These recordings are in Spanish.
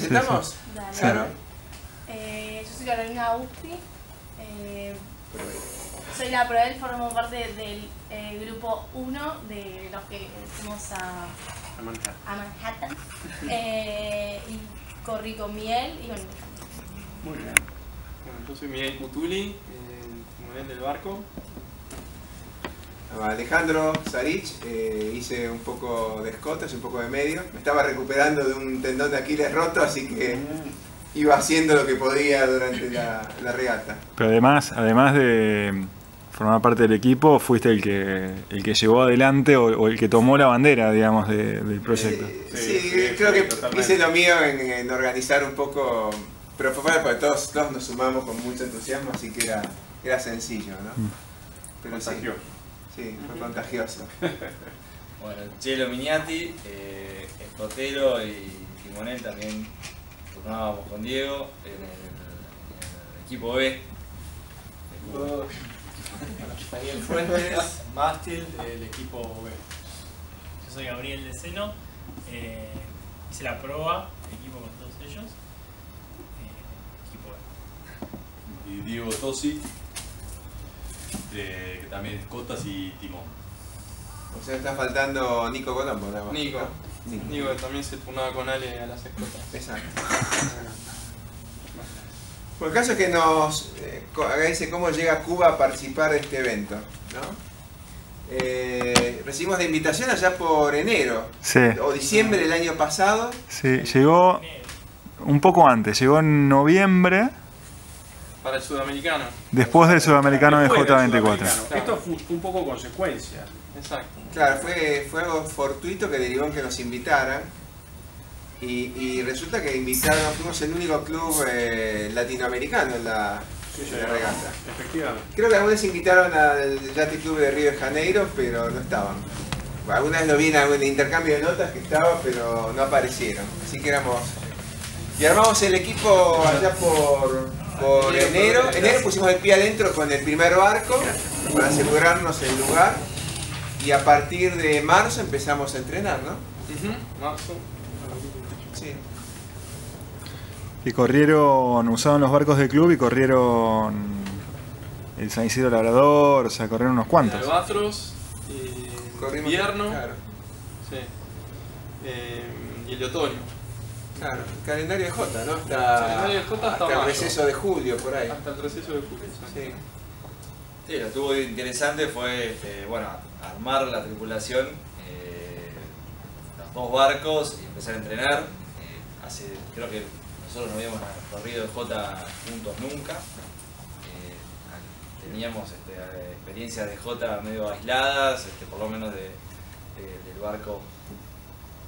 presentamos? Dale. Claro. Yo soy Carolina Augusti. Soy la Proel, formo parte del grupo 1 de los que fuimos a Manhattan. Y corrí con Miguel y con Alejandro. Muy bien. Bueno, yo soy Miguel Cutuli, timonel del barco. Alejandro Sarich, hice un poco de escotas, un poco de medio. Me estaba recuperando de un tendón de Aquiles roto, así que iba haciendo lo que podía durante la regata. Pero además de formar parte del equipo, fuiste el que llevó adelante o el que tomó la bandera, digamos, del proyecto. Sí, creo que hice lo mío en organizar un poco, pero fue porque todos nos sumamos con mucho entusiasmo, así que era sencillo, ¿no? Pero Contagioso. Sí, fue contagioso. Bueno, Chelo Miniati, escotero y timonel, también turnábamos con Diego en el equipo B. Daniel Fuentes, mástil del equipo B. Yo soy Gabriel de Seno, hice la prueba, equipo con todos ellos, equipo B. Y Diego Tosi, que también es cotas y timón. O sea, está faltando Nico Colombo, nada más. Nico también se turnaba con Ale a las escotas. Exacto. Bueno, el caso es que nos dice cómo llega Cuba a participar de este evento, ¿no? Recibimos la invitación allá por enero o diciembre del año pasado. Sí, llegó un poco antes, llegó en noviembre. Para el sudamericano. Después del sudamericano de J24. Claro. Esto fue un poco consecuencia. Exacto. Claro, fue algo fortuito que derivó en que nos invitaran. Y resulta que fuimos el único club latinoamericano en la regata. Efectivamente. Creo que algunos invitaron al Yacht Club de Río de Janeiro, pero no estaban. Alguna vez lo vi en algún intercambio de notas que estaba, pero no aparecieron. Así que y armamos el equipo allá por enero. En enero pusimos el pie adentro con el primer barco para asegurarnos el lugar. Y a partir de marzo empezamos a entrenar, ¿no? Marzo. Sí. Y usaron los barcos del club y corrieron el San Isidro Labrador, o sea, corrieron unos cuantos. El Albatros, invierno, claro. Sí. Y el de otoño. Claro, el calendario de J, ¿no? El calendario de J hasta el mayo. receso de julio, por ahí. Hasta el receso de julio. Sí. Sí, lo que estuvo interesante fue bueno, armar la tripulación, los dos barcos y empezar a entrenar. Creo que nosotros no habíamos corrido de J juntos nunca. Teníamos experiencias de J medio aisladas, por lo menos del barco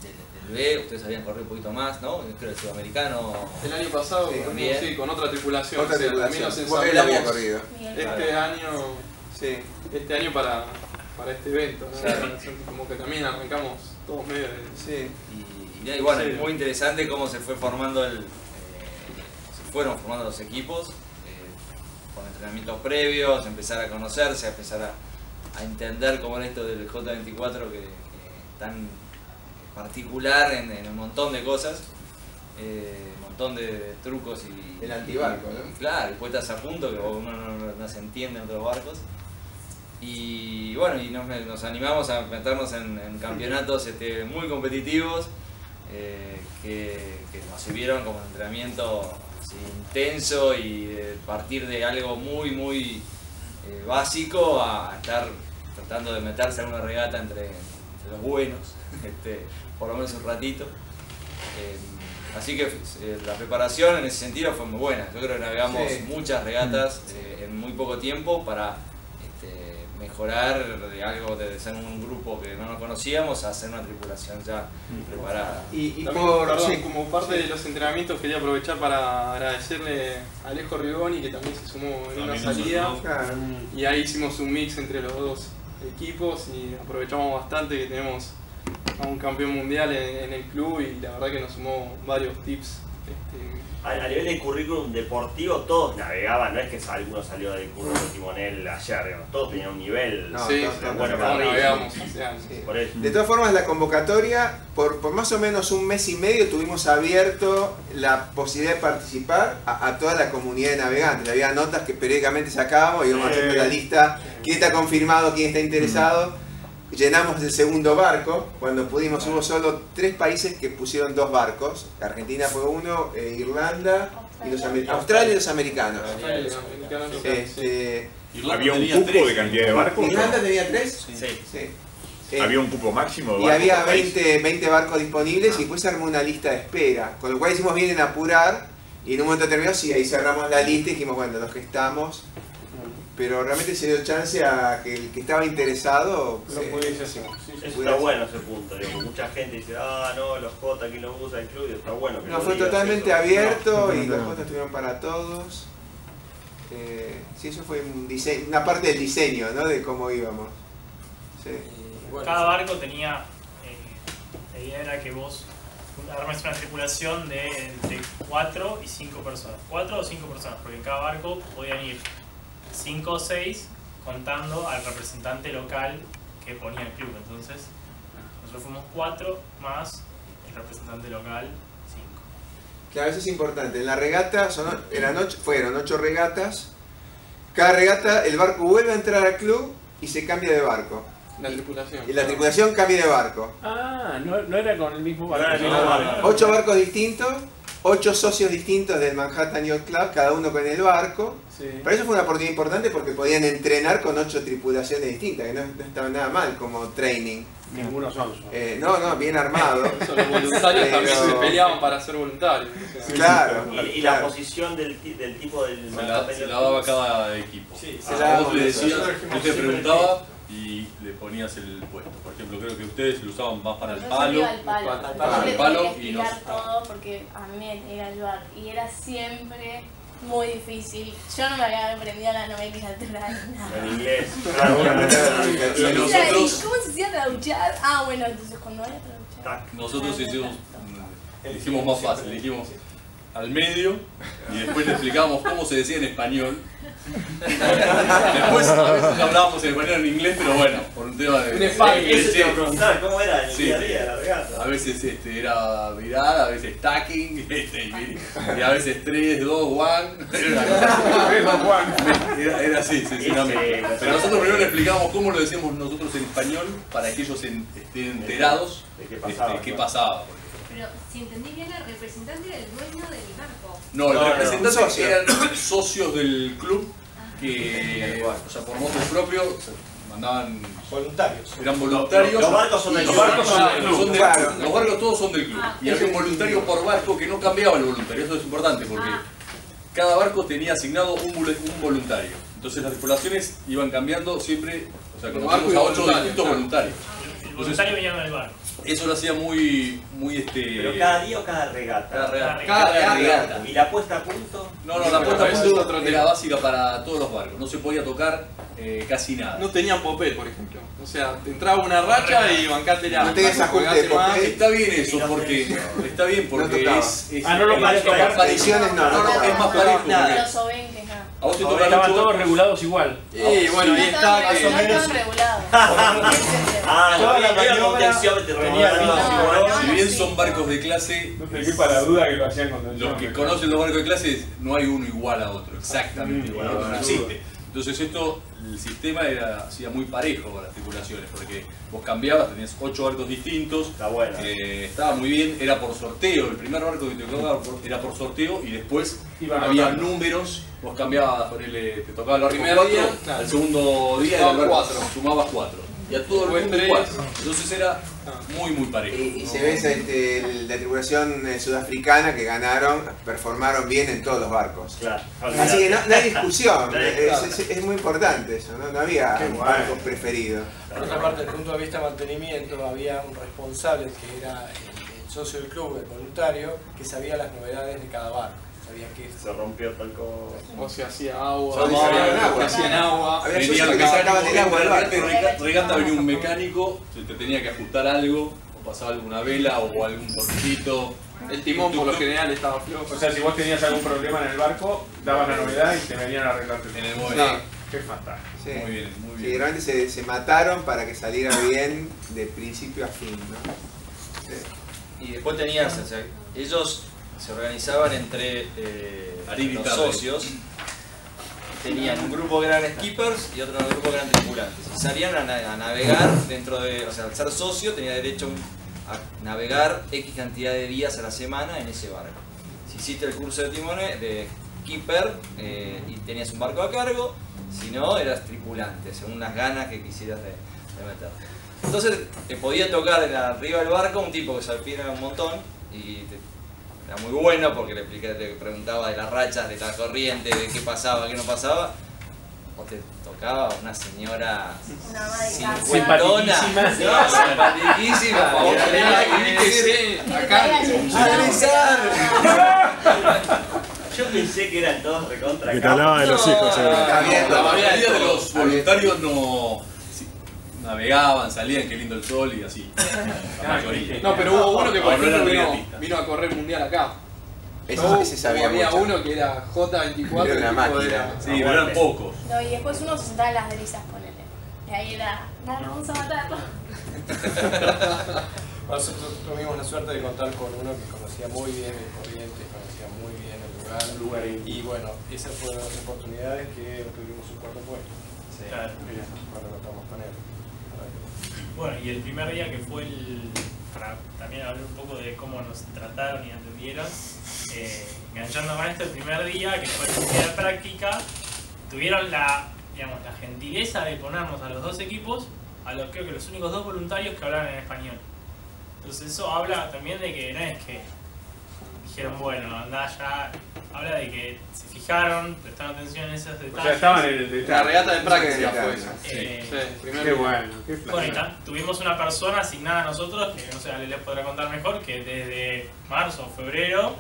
del B. Ustedes habían corrido un poquito más, ¿no? Creo el sudamericano. El año pasado también. Sí, con otra tripulación. Otra tripulación. También Vos nos él había ensayamos corrido. este año para este evento, ¿no? Claro. Como que también arrancamos todos medio de... Sí. Y bueno, es muy interesante cómo se fue formando se fueron formando los equipos, con entrenamientos previos, empezar a conocerse, a empezar a entender cómo era esto del J24 que es tan particular en un montón de cosas, un montón de trucos y... El antibarco, ¿no? Claro, y puestas a punto que uno no se entiende en otros barcos. Y bueno, y nos animamos a meternos en campeonatos muy competitivos que nos sirvieron como entrenamiento así, intenso y de partir de algo muy básico a estar tratando de meterse en una regata entre los buenos, por lo menos un ratito. Así que la preparación en ese sentido fue muy buena. Yo creo que navegamos muchas regatas en muy poco tiempo para mejorar de algo de ser un grupo que no nos conocíamos a ser una tripulación ya preparada. Y también, como parte de los entrenamientos quería aprovechar para agradecerle a Alejo Rigoni, que también se sumó en una salida. Y ahí hicimos un mix entre los dos equipos y aprovechamos bastante que tenemos a un campeón mundial en el club y la verdad que nos sumó varios tips a nivel de currículum deportivo, todos navegaban, no es que alguno salió del currículum timonel ayer, digamos, todos tenían un nivel bueno para navegamos. Por eso. De todas formas, la convocatoria, por más o menos un mes y medio, tuvimos abierto la posibilidad de participar a toda la comunidad de navegantes. Había notas que periódicamente sacábamos y íbamos haciendo la lista, quién está confirmado, quién está interesado. Llenamos el segundo barco, cuando pudimos, hubo solo 3 países que pusieron 2 barcos. Argentina fue uno, Irlanda, y Australia y los americanos. ¿Había un cupo de cantidad de barcos? ¿Irlanda tenía 3? Sí. ¿Había un cupo máximo de y barcos? había 20 barcos disponibles y después se armó una lista de espera. Con lo cual hicimos bien en apurar y en un momento determinado sí, ahí cerramos la lista y dijimos, bueno, los que estamos. Pero realmente se dio chance a que el que estaba interesado Eso está bueno ese punto, digo, mucha gente dice, no, los J aquí lo usa el club, y está bueno. Que no, fue totalmente abierto y los J estuvieron para todos. Sí, eso fue una parte del diseño, ¿no? De cómo íbamos. Sí. Cada barco tenía, la idea era que vos armes una tripulación de entre 4 y 5 personas. 4 o 5 personas, porque en cada barco podían ir 5 o 6 contando al representante local que ponía el club. Entonces nosotros fuimos 4 más el representante local 5. Claro, eso es importante. En la regata fueron 8 regatas. Cada regata el barco vuelve a entrar al club y se cambia de barco. La tripulación. Y la tripulación cambia de barco. No era con el mismo barco. 8 barcos distintos, 8 socios distintos del Manhattan Yacht Club, cada uno con el barco. Sí. Pero eso fue una oportunidad importante porque podían entrenar con 8 tripulaciones distintas, que no estaba nada mal como training. Ninguno sonso. No, bien armado. Los voluntarios también se peleaban para ser voluntarios. Claro. Y la posición del tipo del se la daba cada equipo. Sí, vos le decías, yo te preguntaba y le ponías el puesto. Por ejemplo, creo que ustedes lo usaban más para el palo. Para el palo y nos todo porque a mí me tenía que ayudar y era siempre muy difícil. Yo no me había aprendido la nomenclatura ni nada. En inglés. ¿Cómo se hacía traducir? Bueno, entonces cuando vaya a traducir. Nosotros hicimos más fácil, dijimos al medio y después le explicábamos cómo se decía en español. Después a veces hablábamos en español en inglés, pero bueno, por un tema de... Eso te iba a preguntar, ¿cómo era el día a día de la regata? A veces era virar, a veces stacking, y a veces 3, 2, 1. Era así, sinceramente. Pero nosotros primero le explicábamos cómo lo decíamos nosotros en español para que ellos estén enterados de qué pasaba. Pero si entendí bien, el representante era el dueño del barco. No, el representante eran socios del club que, o sea, por motos propios, mandaban voluntarios. Eran voluntarios. Los barcos son del club. Los barcos todos son del club. Y había un voluntario por barco que no cambiaba el voluntario. Eso es importante porque cada barco tenía asignado un voluntario. Entonces las tripulaciones iban cambiando siempre, o sea, conocimos a 8 distintos voluntarios. El voluntario venía del barco. Eso lo hacía muy ¿Pero cada día o cada regata? Cada regata. ¿Y la puesta a punto? No, la puesta a punto era básica para todos los barcos. No se podía tocar casi nada. No tenían popel, por ejemplo. O sea, te entraba una racha y bancátela. No tenías ajuste de popel. Está bien eso, porque no lo podías tocar. Tradiciones no, es más parejo. Los obenques, nada. A vos te tocan Estaban todos regulados igual. Y bueno, ahí está. No estaban regulados. Toda la maniobra Si bien son barcos de clase, No te para la duda que lo hacían con los que conocen los barcos de clase, no hay uno igual a otro, exactamente igual a otro, no existe. Entonces el sistema hacía muy parejo para las tripulaciones, porque vos cambiabas, tenías 8 barcos distintos, estaba muy bien, era por sorteo, el primer barco que te tocaba era por sorteo y después había números, vos cambiabas, te tocaba el barco 4, al segundo día era el barco 4, sumabas 4. Y a todo el mundo igual. Entonces era muy parejo. Y se ve la tripulación sudafricana que ganaron, performaron bien en todos los barcos. Claro. Así que no hay discusión, es muy importante eso, no había barcos preferidos. Por otra parte, desde el punto de vista de mantenimiento, había un responsable que era el socio del club, el voluntario, que sabía las novedades de cada barco. Sabía que se rompió tal cosa. O se hacía agua. Hacían agua. Venía el mecánico, regata venía un mecánico, te tenía que ajustar algo, o pasaba alguna vela o algún tornillito. El timón por lo general estaba flojo. O sea, si vos tenías algún problema en el barco, dabas la novedad y te venían a arreglarte. En el móvil. Qué fantástico. Sí. Muy bien, muy Sí, bien. realmente se mataron para que saliera bien de principio a fin, ¿no? Sí. Y después tenías, o sea, ellos se organizaban entre los socios. Tenían un grupo que eran skippers y otro grupo que eran tripulantes. Y salían a navegar dentro de, o sea, al ser socio tenía derecho a navegar X cantidad de días a la semana en ese barco. Si hiciste el curso de timonel, de skipper, y tenías un barco a cargo, si no, eras tripulante, según las ganas que quisieras de meter. Entonces te podía tocar arriba del barco un tipo que salpiera un montón y era muy bueno porque le preguntaba de las rachas, de la corriente, de qué pasaba, qué no pasaba. O te tocaba una señora cincuentona, simpaticísima, Yo pensé que eran todos recontra. Que te hablaba de los hijos, La mayoría de los voluntarios no navegaban, salían, qué lindo el sol y así. La mayoría. No, pero hubo uno que por No, no ejemplo eran regatistas. vino a correr mundial acá. Ese sabía había mucho. uno que era J24. Era una el tipo máquina. era- Sí, pero eran pocos. No, y después uno se sentaba en las brisas, ponele. Y ahí era, dale, vamos a matarlo. Nosotros tuvimos la suerte de contar con uno que conocía muy bien el corriente, conocía muy bien el lugar. Y bueno, esas fueron las oportunidades que obtuvimos un cuarto puesto. Sí. Claro. Cuando contamos con él. Bueno, y el primer día que fue para también hablar un poco de cómo nos trataron y atendieron, enganchando con esto, el primer día, que fue el día de práctica, tuvieron la gentileza de ponernos a los dos equipos, creo que los únicos dos voluntarios que hablaban en español. Entonces eso habla también de que no es que dijeron, bueno, anda ya, habla de que se fijaron, prestaron atención en esos detalles. O sea, estaban en el detalle. La regata de práctica Sí, fue esa. Qué bueno, qué Bueno, y tuvimos una persona asignada a nosotros, que no sé, Ale les podrá contar mejor, que desde marzo o febrero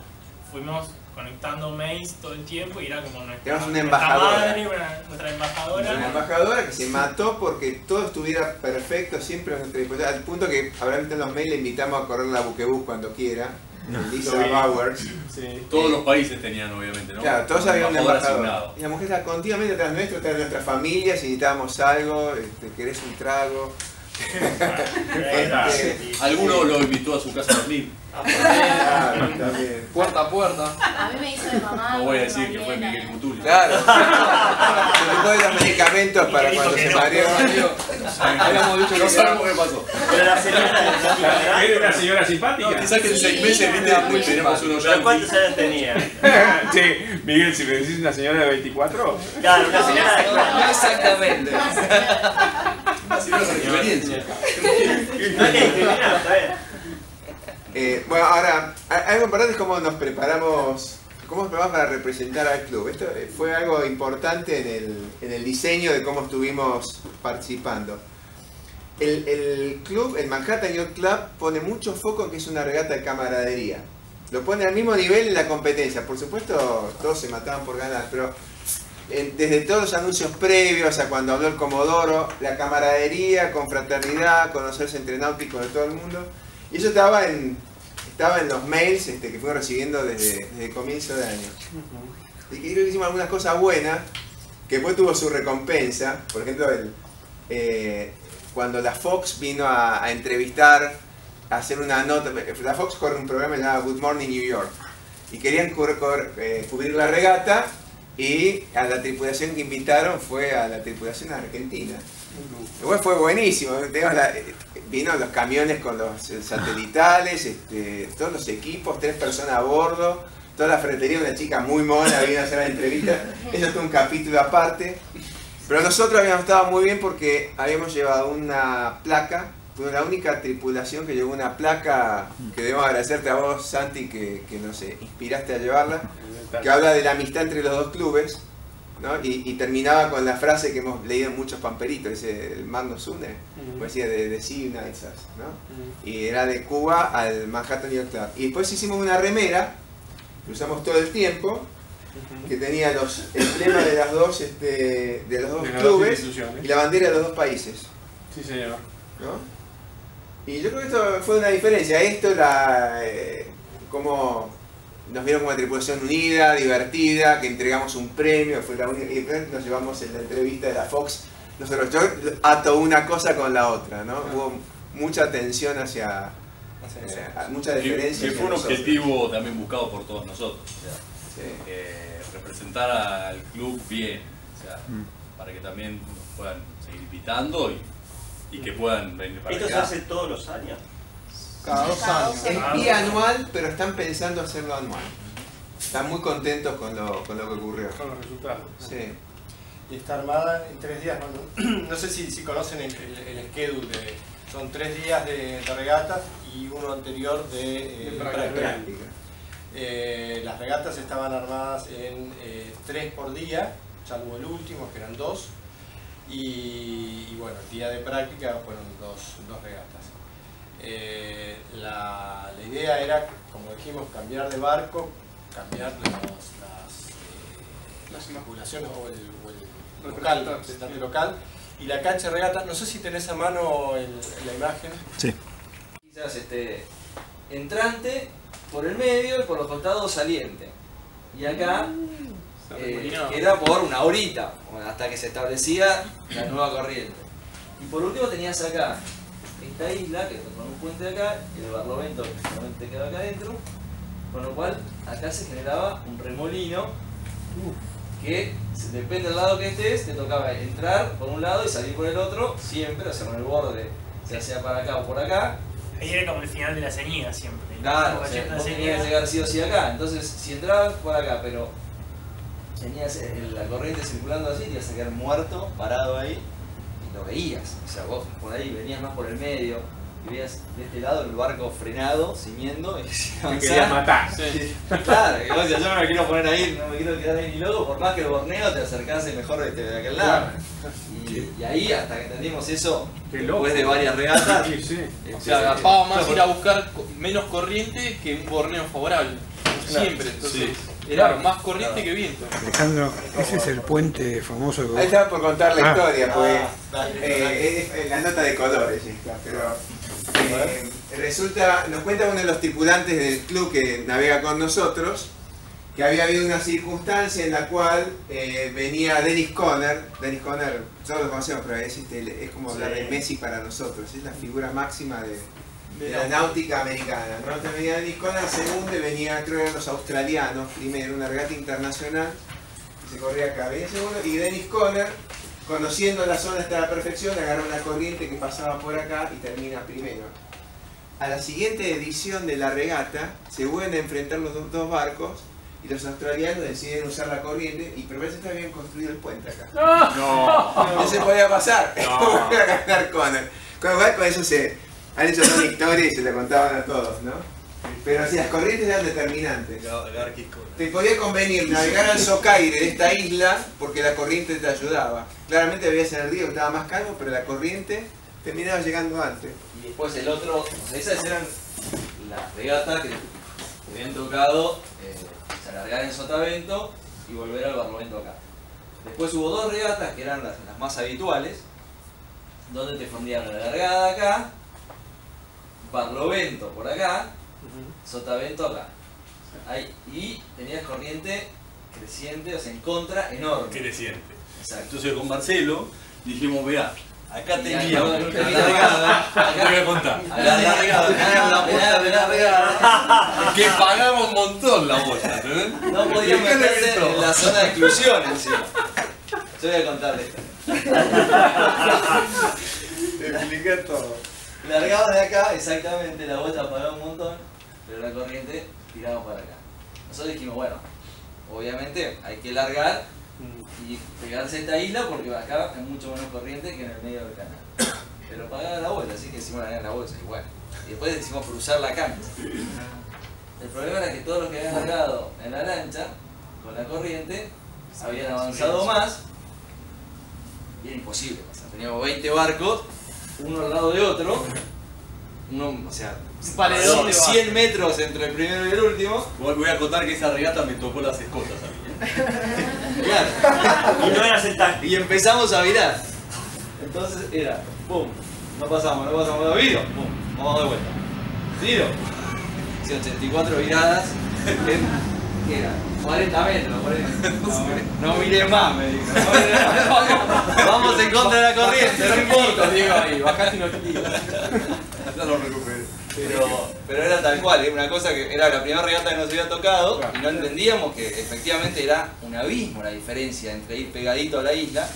fuimos conectando mails todo el tiempo y era como nuestra embajadora. madre, nuestra embajadora. Una embajadora que se mató porque todo estuviera perfecto siempre a nuestra disposición, al punto que habrá visto en los mails, le invitamos a correr la buquebús cuando quiera. Lisa Bowers. Sí. Todos los países tenían, obviamente, ¿no? Claro, todos habían un embajador. asignado. Y la mujer está continuamente atrás nuestro, atrás de nuestra familia, si necesitábamos algo, querés un trago. Alguno lo invitó a su casa a dormir. También. Puerta a puerta. A mí me hizo de mamá. No voy a decir que fue Miguel Cutuli. Claro. Se ocupó de los medicamentos para cuando se mareó. Habíamos dicho que No sabemos qué pasó. Pero la señora Era una señora simpática. No, quizás que en 6 meses, viste, tenemos unos ¿Pero cuántos años tenía? Sí, Miguel, si me decís una señora de 24. Claro, una señora de No exactamente. Así no es experiencia. No hay que discriminar, está bien. Bueno, ahora, algo importante es cómo nos preparamos para representar al club. Esto fue algo importante en el diseño de cómo estuvimos participando. El club, el Manhattan Yacht Club, pone mucho foco en que es una regata de camaradería. Lo pone al mismo nivel en la competencia. Por supuesto, todos se mataban por ganar, pero desde todos los anuncios previos a cuando habló el Comodoro, la camaradería, confraternidad, conocerse entre náuticos de todo el mundo. Y eso estaba en los mails que fuimos recibiendo desde el comienzo de año. Y creo que hicimos algunas cosas buenas, que después tuvo su recompensa. Por ejemplo, cuando la Fox vino a entrevistar, a hacer una nota. La Fox corre un programa llamado Good Morning New York. Y querían cubrir la regata, y a la tripulación que invitaron fue a la tripulación argentina. Igual fue buenísimo. Vino los camiones con los satelitales, todos los equipos, 3 personas a bordo, toda la ferretería, una chica muy mona vino a hacer la entrevista. Eso fue un capítulo aparte. Pero nosotros habíamos estado muy bien porque habíamos llevado una placa. Fue la única tripulación que llevó una placa, que debemos agradecerte a vos, Santi, que nos inspiraste a llevarla, que habla de la amistad entre los dos clubes, ¿no? Y terminaba con la frase que hemos leído en muchos pamperitos, ese, el mar nos une, pues decía de Sea Unites Us, ¿no? Y era de Cuba al Manhattan Yacht Club. Y después hicimos una remera, que usamos todo el tiempo, que tenía los emblemas de los dos clubes y la bandera de los dos países. Sí, señor. ¿No? Y yo creo que esto fue una diferencia. Esto, cómo nos vieron como una tripulación unida, divertida, que entregamos un premio, fue la única, y nos llevamos en la entrevista de la Fox. Nosotros, yo ato una cosa con la otra, ¿no? Hubo mucha tensión hacia... mucha deferencia. Que fue un objetivo también buscado por todos nosotros. O sea, representar al club bien, o sea, para que también nos puedan seguir invitando y que puedan venir para acá. ¿Esto se hace todos los años? Cada 2 años. Es bianual, pero están pensando hacerlo anual. Están muy contentos con lo que ocurrió. Con los resultados. Sí. Y está armada en 3 días. No sé si conocen el schedule. Son 3 días de regatas y uno anterior de práctica. Las regatas estaban armadas en 3 por día, salvo el último, que eran 2. Y bueno, el día de práctica fueron dos regatas. La idea era, como dijimos, cambiar de barco, cambiar las inoculaciones o el representante local. Y la cancha de regata, no sé si tenés a mano la imagen. Sí. Quizás entrante por el medio y por los costados saliente. Y acá era por una horita, hasta que se establecía la nueva corriente. Y por último tenías acá esta isla, que con un puente de acá, y el barlovento que solamente queda acá adentro, con lo cual acá se generaba un remolino que, depende del lado que estés, te tocaba entrar por un lado y salir por el otro, siempre, o sea, con el borde, ya sea para acá o por acá. Ahí era como el final de la ceñida siempre. Claro, o sea, vos tenías que llegar sí o sí acá, entonces si entrabas por acá, pero tenías la corriente circulando así, te ibas a quedar muerto, parado ahí, y lo veías. O sea, vos por ahí venías más por el medio, y veías de este lado el barco frenado, ciñendo, y te querías matar. Sí. Claro, y vos decías, yo no me quiero poner ahí, no me quiero quedar ahí ni loco, por más que el borneo te acercase mejor de aquel lado. Y ahí, hasta que entendimos eso, después de varias regatas, o sea, agapaba más ir a buscar menos corriente que un borneo favorable. Siempre, entonces era más corriente que viento. Alejandro, ese es el puente famoso que... Ahí estaba por contar la historia, pues la nota de colores esta, pero resulta, nos cuenta uno de los tripulantes del club que navega con nosotros, que había habido una circunstancia en la cual venía Dennis Conner, todos lo conocemos, pero es como hablar de Messi para nosotros, es la figura máxima de la náutica americana, ¿no? Entonces venía Dennis Conner, segundo, y venía, creo que eran los australianos, primero, una regata internacional, que se corría acá, venía segundo, y Dennis Conner, conociendo la zona hasta la perfección, agarró una corriente que pasaba por acá y termina primero. A la siguiente edición de la regata, se vuelven a enfrentar los dos barcos, y los australianos deciden usar la corriente, y pero parece que está bien construido el puente acá. No se podía pasar, no. Voy a ganar Conner. Con eso se han hecho toda una historia y se la contaban a todos, ¿no? Pero si las corrientes eran determinantes. Te podía convenir navegar al socaire de esta isla porque la corriente te ayudaba. Claramente veías en el río que estaba más calmo, pero la corriente terminaba llegando antes. Y después el otro, o sea, esas eran las regatas que habían tocado alargar en Sotavento y volver al barlovento acá. Después hubo 2 regatas que eran las más habituales, donde te fundían la largada acá, barlovento por acá, Sotavento acá. Ahí, y tenías corriente creciente, o sea, en contra, enorme. Creciente. Exacto. Entonces con Marcelo dijimos, mirá, acá teníamos la regada, te voy a contar. La regada. Que pagamos un montón la bolsa, ¿entendés? No podían meterse en la zona de exclusión encima. Yo voy a contarle esto. Te expliqué todo. Largamos de acá, exactamente, la bolsa pagaba un montón, pero la corriente tiramos para acá. Nosotros dijimos, bueno, obviamente hay que largar y pegarse a esta isla porque acá hay mucho menos corriente que en el medio del canal. Pero pagaba la bolsa, así que hicimos la bolsa y bueno. Y después decidimos cruzar la cancha. El problema era que todos los que habían largado en la lancha, con la corriente, habían avanzado más y era imposible. O sea, teníamos 20 barcos, uno al lado de otro, o sea, 100 metros entre el primero y el último. Voy a contar que esa regata me tocó las escotas a mí. Claro. Y no era sentar. Y empezamos a virar. Entonces era, pum, no pasamos, viro, pum, vamos de vuelta. Tiro. hice 84 viradas. ¿Qué era? 40 metros, 40. No miré más, me dijo. No miré más. Vamos en contra de la corriente, no importa. Digo ahí, bajaste unos kilos. Ya lo recuperé. Pero era tal cual, era una cosa que era la primera regata que nos había tocado y no entendíamos que efectivamente era un abismo la diferencia entre ir pegadito a la isla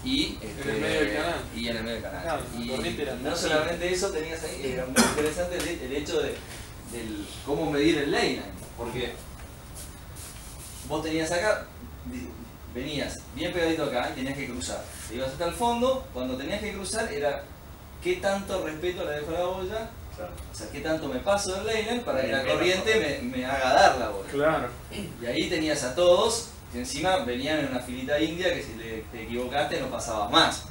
y en el medio del canal. Y en el medio del canal. Claro, y no solamente eso, tenías ahí, era muy interesante el hecho de cómo medir el lane line, porque vos tenías acá, venías bien pegadito acá y tenías que cruzar. Te ibas hasta el fondo, cuando tenías que cruzar era qué tanto respeto le dejo a la boya. O sea, ¿qué tanto me paso del lane para que la corriente me haga dar la bola? Claro. Y ahí tenías a todos que encima venían en una filita india que si te equivocaste no pasabas más.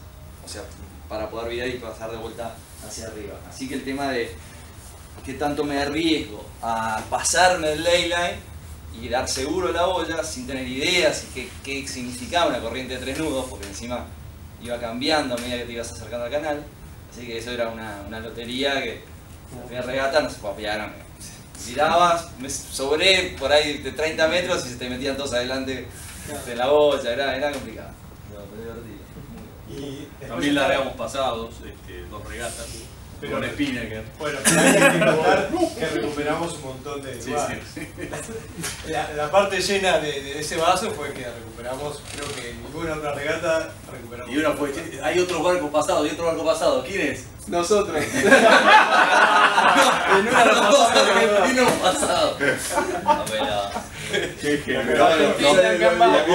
O sea, para poder virar y pasar de vuelta hacia arriba. Así que el tema de qué tanto me arriesgo a pasarme el lane line y dar seguro la boya sin tener ideas y qué significaba una corriente de 3 nudos, porque encima iba cambiando a medida que te ibas acercando al canal. Así que eso era una lotería que la primera regata no se papearon. Mirabas, me sobré por ahí de 30 metros y se te metían todos adelante de la boya, era complicado. Pero divertido. Y también largamos pasados, 2 regatas. Pero, con Spinnaker. Bueno, pero hay que notar que recuperamos un montón de lugares. Sí. La parte llena de ese vaso fue que recuperamos, creo que en ninguna otra regata recuperamos. Y una fue, hay otro barco pasado, y otro barco pasado. ¿Quién es? Nosotros. En una vino pasado.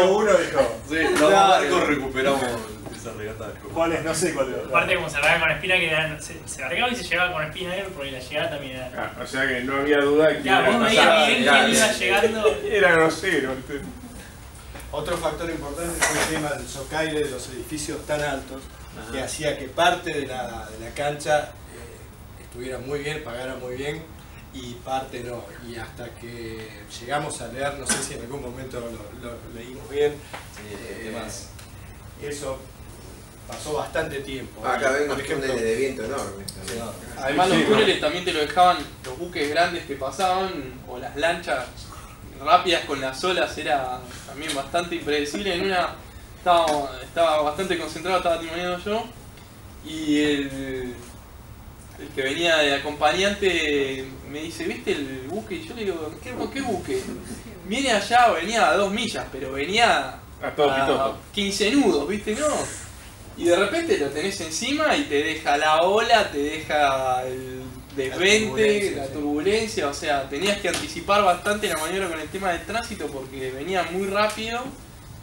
Uno dijo. Sí, los barcos recuperamos esa regata. ¿Cuál es? No sé cuál es. Aparte, como se largaba con espina, que se largaba y se llevaba con espina, porque la llegada también era. O sea que no había duda de que Ya, vos veías bien quién iba llegando. Era grosero. Otro factor importante fue el tema del socaire de los edificios tan altos, que hacía que parte de la cancha estuviera muy bien, pagara muy bien, y parte no. Y hasta que llegamos a leer, no sé si en algún momento lo leímos bien, eso pasó bastante tiempo. Acá ven unos túneles de viento enormes. Además los túneles también te lo dejaban los buques grandes que pasaban, o las lanchas rápidas con las olas, era también bastante impredecible. En una estaba bastante concentrado, estaba timoneando yo, y el que venía de acompañante me dice, ¿viste el buque? Y yo le digo, ¿qué buque? Viene allá, venía a 2 millas, pero venía a 15 nudos, ¿viste? No. Y de repente lo tenés encima y te deja la ola, te deja el desvente, la turbulencia, o sea, tenías que anticipar bastante la maniobra con el tema del tránsito porque venía muy rápido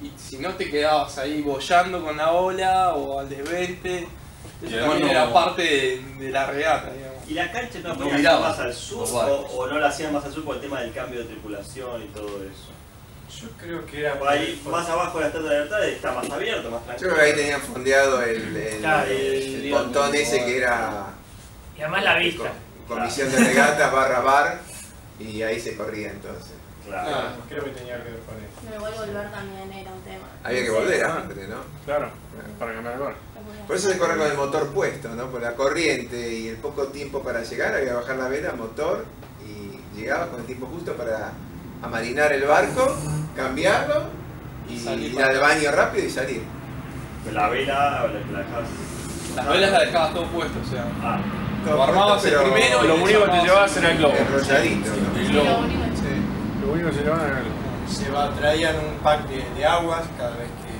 y si no te quedabas ahí boyando con la ola o al desvente. Eso también era parte de la regata, digamos. ¿Y la cancha no podía ser más al sur o no la hacían más al sur por el tema del cambio de tripulación y todo eso? Yo creo que era ahí, más abajo de la Estatua de Libertad está más abierto, más tranquilo. Yo creo que ahí tenían fondeado el pontón ese que era. Y además la vista. Comisión de regatas /bar y ahí se corría entonces. Claro, creo que tenía que ver con eso. No, igual volver también era un tema. Había que volver antes, ¿no? Claro, para cambiar el barco. Por eso se corre con el motor puesto, ¿no? Por la corriente y el poco tiempo para llegar, había que bajar la vela, motor, y llegaba con el tiempo justo para amarinar el barco, cambiarlo y ir al baño rápido y salir. La vela la dejabas. Las velas las dejabas todo puesto, o sea. Todo lo armabas puesto, el primero y lo único que te llevabas era el globo. Enrolladito, ¿no? El globo. Lo único que se llevaban era el globo. Traían un pack de aguas cada vez que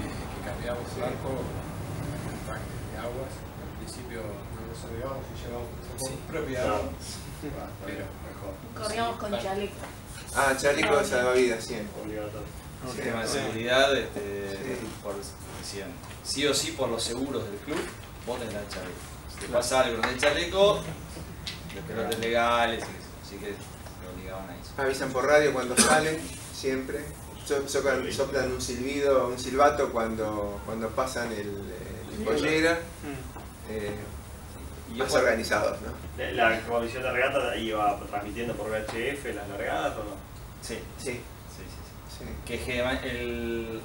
cambiábamos el barco, un pack de aguas. Al principio no nos olvidábamos y llevábamos nuestra propia agua, pero mejor. Corríamos con chaleco. Chaleco de salvavidas siempre. El tema de seguridad, decían, sí o sí por los seguros del club, vos tenés el chaleco. Si te pasa algo con el chaleco, los pelotes legales, así que lo obligaban a eso. Avisan por radio cuando salen, siempre. Soplan un silbato cuando pasan el pollera. Más organizados, ¿no? ¿La comisión de regata iba transmitiendo por VHF las largadas o no? Sí. Que el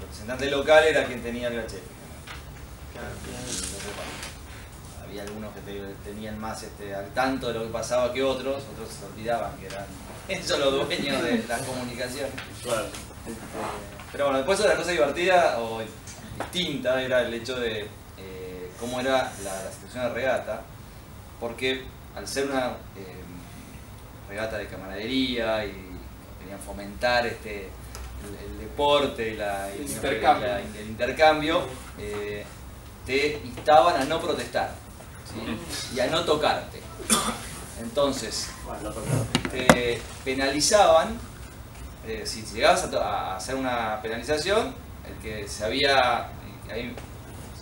representante local era quien tenía el VHF. había algunos que tenían más al tanto de lo que pasaba que otros se olvidaban que eran ellos los dueños de las comunicaciones. Claro. Pero bueno, después otra cosa divertida o distinta era el hecho de cómo era la situación de regata, porque al ser una regata de camaradería y querían fomentar el deporte y el intercambio, te instaban a no protestar, ¿sí? Y a no tocarte. Entonces, te penalizaban, si llegabas a hacer una penalización, el que se había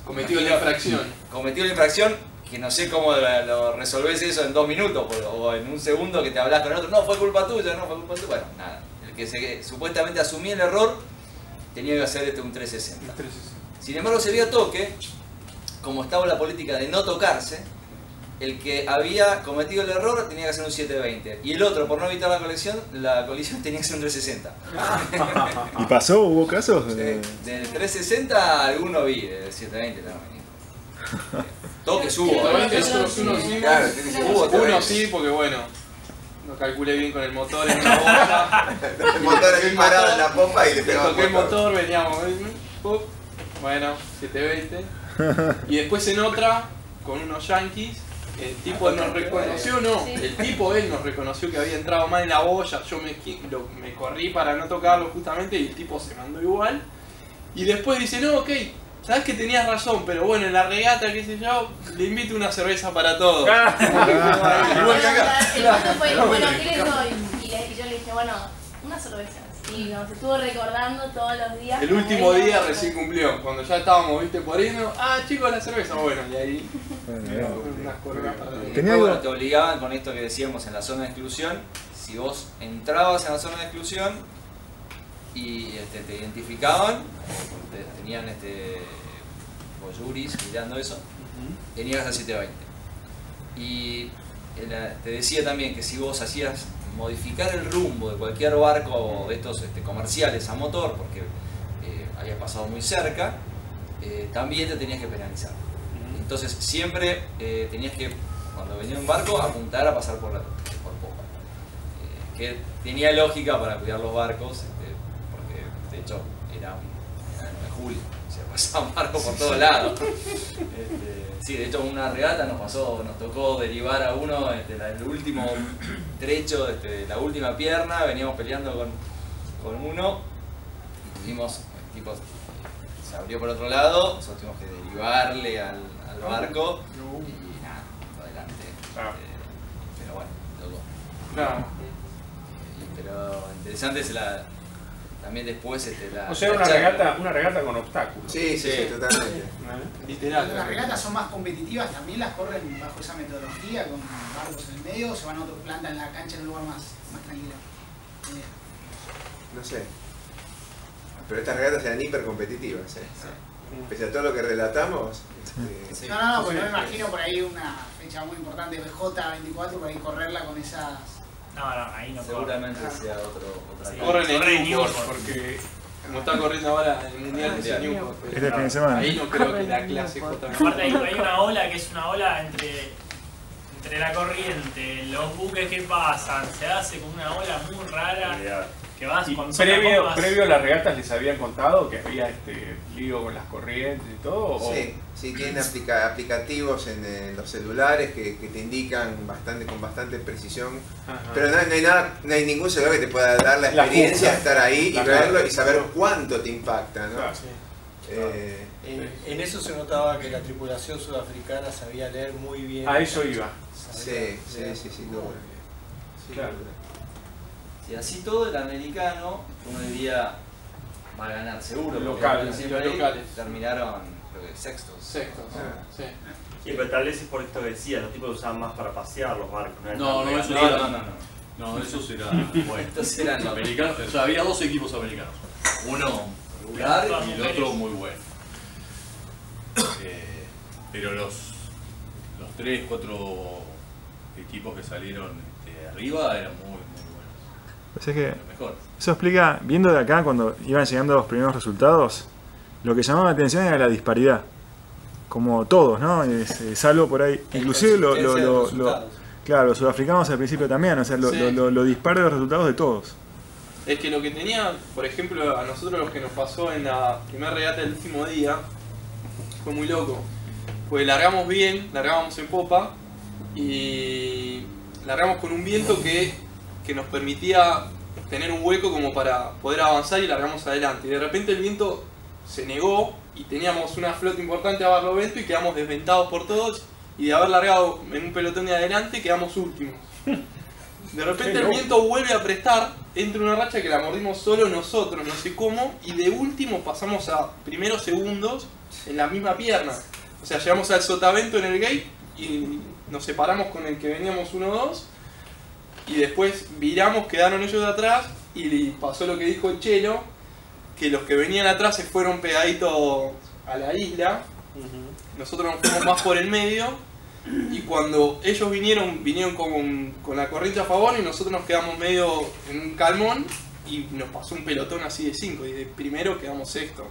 cometido la infracción, que no sé cómo lo resolvés eso en 2 minutos o en un segundo que te hablas con el otro, no, fue culpa tuya, bueno, nada. El que supuestamente asumía el error tenía que hacer un 360. Sin embargo, se vio toque, como estaba la política de no tocarse, el que había cometido el error tenía que hacer un 720 y el otro, por no evitar la colisión tenía que hacer un 360. ¿Y pasó? ¿Hubo casos? Del 360 alguno vi, del 720 no. Toques hubo. Uno sí, porque bueno, no calculé bien con el motor en una boya. El motor aquí parado en la pompa y le pegó. Toqué el motor, veníamos. Bueno, 720. Y después en otra, con unos yankees, el tipo nos reconoció, el tipo él nos reconoció que había entrado mal en la boya. Yo me corrí para no tocarlo justamente y el tipo se mandó igual. Y después dice, no, ok. Sabes que tenías razón, pero bueno, en la regata, qué sé yo, le invito una cerveza para todos. El punto fue, bueno, ¿qué les doy? Y yo le dije, bueno, una cerveza. Y nos estuvo recordando todos los días. El último día recién cumplió, cuando ya estábamos, viste, por ahí, chicos, la cerveza, bueno, y ahí unas coronas para bueno, te obligaban con esto que decíamos en la zona de exclusión. Si vos entrabas en la zona de exclusión y te identificaban, tenían boyuris mirando eso, tenías a 720. Y te decía también que si vos hacías modificar el rumbo de cualquier barco de estos comerciales a motor, porque había pasado muy cerca, también te tenías que penalizar. Entonces siempre tenías que, cuando venía un barco, apuntar a pasar por popa. Que tenía lógica para cuidar los barcos, porque de hecho era el 9 de julio, se pasaban barcos por todos lados. Sí, de hecho una regata nos tocó derivar a uno el último trecho, la última pierna, veníamos peleando con uno y tuvimos, el tipo se abrió por otro lado, nosotros tuvimos que derivarle al barco y nada, adelante. Pero bueno, loco. Pero interesante es también después o sea, una regata con obstáculos. Sí, totalmente. Literal. Las regatas son más competitivas, también las corren bajo esa metodología, con barcos en el medio, o se van a otra planta en la cancha en un lugar más tranquilo. No sé. Pero estas regatas eran hiper competitivas, pese a todo lo que relatamos. No, pues no me imagino por ahí una fecha muy importante, J24, por ahí correrla con esas. No, ahí no seguramente sea otra cosa. Corren en Newport, porque como está corriendo ahora el Mundial de Newport. Este fin de semana. Ahí no creo que la clase J. Aparte hay una ola que es una ola entre la corriente, los buques que pasan, se hace como una ola muy rara. Que vas con previo a las regatas les habían contado que había lío con las corrientes y todo. Sí, tienen aplicativos en los celulares que te indican con bastante precisión. Ajá. Pero no hay ningún celular que te pueda dar la experiencia de estar ahí y verlo y saber cuánto te impacta, ¿no? Claro. En eso se notaba que la tripulación sudafricana sabía leer muy bien. A eso iba. Sí, no. Claro. Y así todo el americano, uno diría, va a ganar seguro. Locales. Terminaron, creo que sextos. Sí, pero tal vez es por esto que decía, los tipos usaban más para pasear los barcos. No, esos eran estos eran americanos. O sea, había 2 equipos americanos. Uno regular y el otro muy bueno. Pero los 3, 4 equipos que salieron arriba eran muy buenos. Pues es que eso explica, viendo de acá cuando iban llegando los primeros resultados, lo que llamaba la atención era la disparidad. como todos, ¿no? Salvo por ahí, inclusive claro, los sudafricanos al principio también, o sea, lo dispara los resultados de todos. Es que lo que tenía, por ejemplo, a nosotros lo que nos pasó en la primera regata del último día fue muy loco. Pues largamos bien, largábamos en popa y largamos con un viento que nos permitía tener un hueco como para poder avanzar y largamos adelante. Y de repente el viento se negó y teníamos una flota importante a barlovento y quedamos desventados por todos, y de haber largado en un pelotón de adelante quedamos últimos. De repente el viento vuelve a prestar, entra una racha que la mordimos solo nosotros, no sé cómo, y de último pasamos a primeros segundos en la misma pierna. O sea, llegamos al sotavento en el gate y nos separamos con el que veníamos 1-2, y después viramos, quedaron ellos de atrás, y pasó lo que dijo el Chelo, que los que venían atrás se fueron pegaditos a la isla, nosotros nos fuimos más por el medio, y cuando ellos vinieron con la corriente a favor y nosotros nos quedamos medio en un calmón y nos pasó un pelotón así de 5 y de primero quedamos sexto.